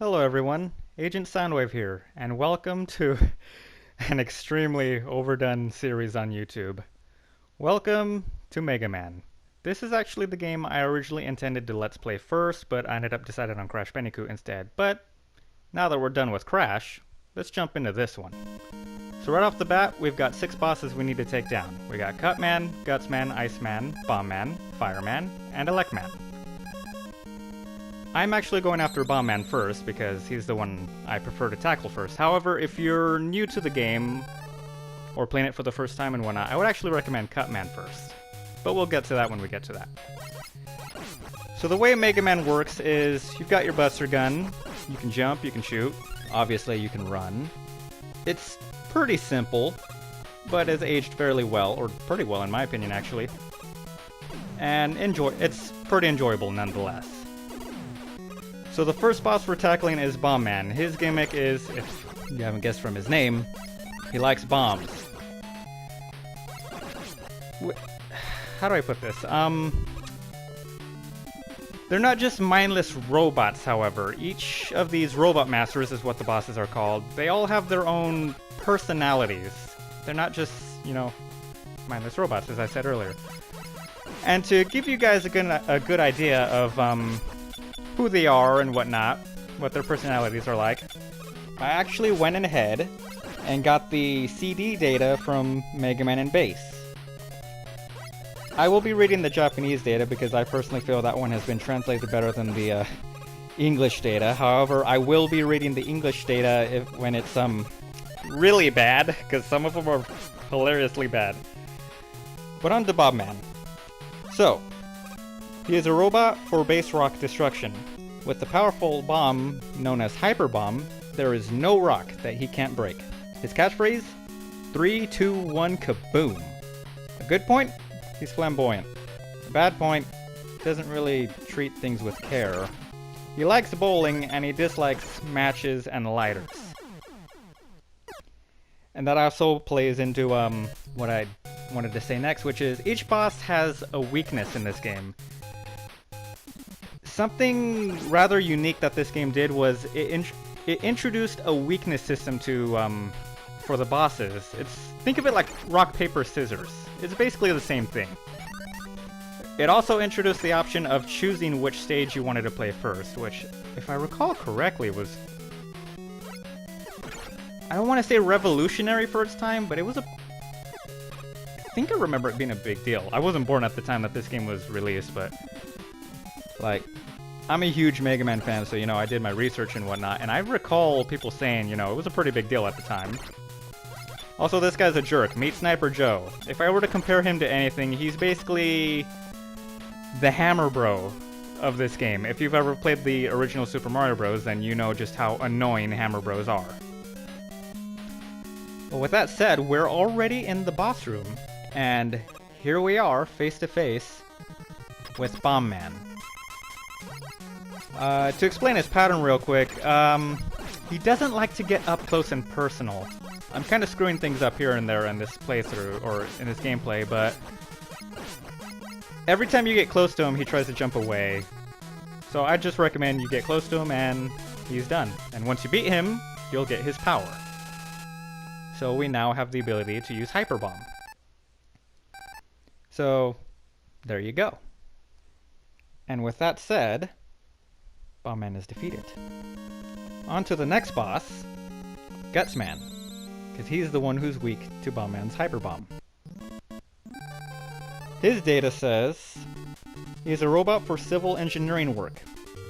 Hello everyone, AgentSoundWave here, and welcome to an extremely overdone series on YouTube. Welcome to Mega Man. This is actually the game I originally intended to Let's Play first, but I ended up deciding on Crash Bandicoot instead. But now that we're done with Crash, let's jump into this one. So right off the bat, we've got 6 bosses we need to take down. We got Cutman, Gutsman, Iceman, Bombman, Fireman, and Electman. I'm actually going after Bombman first because he's the one I prefer to tackle first. However, if you're new to the game or playing it for the first time and whatnot, I would actually recommend Cutman first. But we'll get to that when we get to that. So the way Mega Man works is you've got your Buster Gun, you can jump, you can shoot, obviously you can run. It's pretty simple, but has aged fairly well, or pretty well in my opinion actually. And it's pretty enjoyable nonetheless. So the first boss we're tackling is Bombman. His gimmick is, if you haven't guessed from his name, he likes bombs. How do I put this? They're not just mindless robots, however. Each of these robot masters is what the bosses are called. They all have their own personalities. They're not just, mindless robots, as I said earlier. And to give you guys a good idea of, who they are and whatnot, what their personalities are like, I actually went ahead and got the CD data from Mega Man and Bass. I will be reading the Japanese data because I personally feel that one has been translated better than the English data. However, I will be reading the English data when it's really bad, because some of them are hilariously bad. But on to Bombman. So, he is a robot for base rock destruction. With the powerful bomb known as Hyper Bomb, there is no rock that he can't break. His catchphrase? 3, 2, 1, kaboom. A good point? He's flamboyant. A bad point? Doesn't really treat things with care. He likes bowling and he dislikes matches and lighters. And that also plays into what I wanted to say next, which is each boss has a weakness in this game. Something rather unique that this game did was it introduced a weakness system for the bosses. Think of it like rock, paper, scissors. It's basically the same thing. It also introduced the option of choosing which stage you wanted to play first, which, if I recall correctly, was, I don't want to say revolutionary for its time, but it was I think I remember it being a big deal. I wasn't born at the time that this game was released, but I'm a huge Mega Man fan, so, I did my research and whatnot, and I recall people saying, it was a pretty big deal at the time. Also, this guy's a jerk. Meet Sniper Joe. If I were to compare him to anything, he's basically the Hammer Bro of this game. If you've ever played the original Super Mario Bros., then you know just how annoying Hammer Bros are. Well, with that said, we're already in the boss room, and here we are, face to face with Bombman. To explain his pattern real quick, he doesn't like to get up close and personal. I'm kind of screwing things up here and there in this playthrough, or in this gameplay, but every time you get close to him, he tries to jump away. So I just recommend you get close to him and he's done. And once you beat him, you'll get his power. So we now have the ability to use Hyper Bomb. So, there you go. And with that said, Bombman is defeated. On to the next boss, Gutsman, because he's the one who's weak to Bombman's Hyper Bomb. His data says he's a robot for civil engineering work.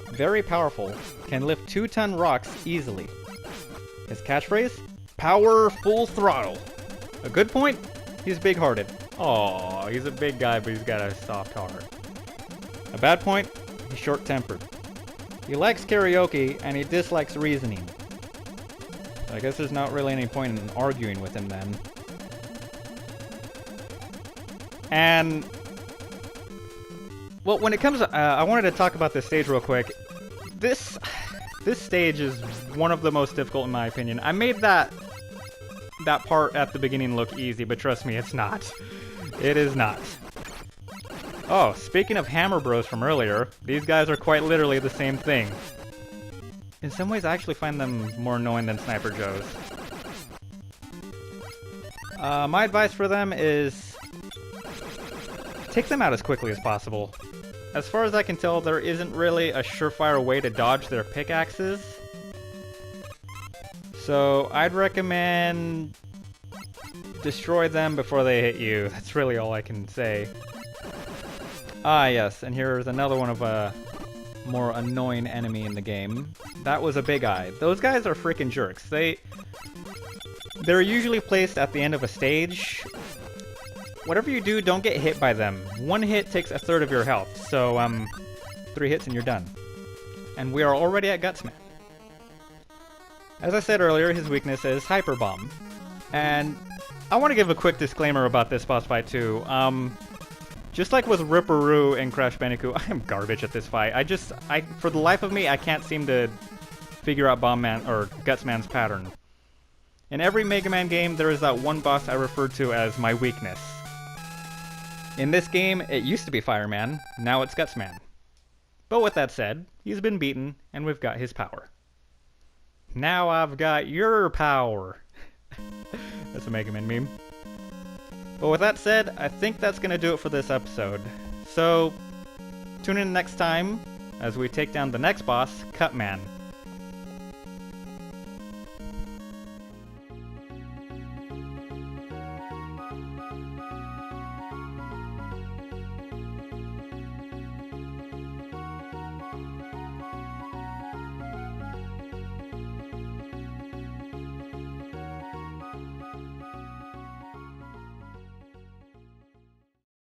Very powerful, can lift 2-ton rocks easily. His catchphrase? Power full throttle. A good point? He's big-hearted. Aww, he's a big guy, but he's got a soft heart. A bad point? He's short-tempered. He likes karaoke, and he dislikes reasoning. I guess there's not really any point in arguing with him then. And, well, when it comes to, I wanted to talk about this stage real quick. This stage is one of the most difficult in my opinion. I made that part at the beginning look easy, but trust me, it's not. It is not. Oh, speaking of Hammer Bros from earlier, these guys are quite literally the same thing. In some ways, I actually find them more annoying than Sniper Joes. My advice for them is take them out as quickly as possible. As far as I can tell, there isn't really a surefire way to dodge their pickaxes. So I'd recommend destroy them before they hit you. That's really all I can say. Ah, yes, and here's another one of a more annoying enemy in the game. That was a Big Eye. Those guys are freaking jerks. They're usually placed at the end of a stage. Whatever you do, don't get hit by them. One hit takes a third of your health, so 3 hits and you're done. And we are already at Gutsman. As I said earlier, his weakness is Hyper Bomb. And I want to give a quick disclaimer about this boss fight too. Just like with Ripperoo and Crash Bandicoot, I am garbage at this fight. For the life of me, I can't seem to figure out Gutsman's pattern. In every Mega Man game, there is that one boss I refer to as my weakness. In this game, it used to be Fireman, now it's Gutsman. But with that said, he's been beaten, and we've got his power. Now I've got your power. That's a Mega Man meme. But with that said, I think that's going to do it for this episode. So, tune in next time as we take down the next boss, Cutman.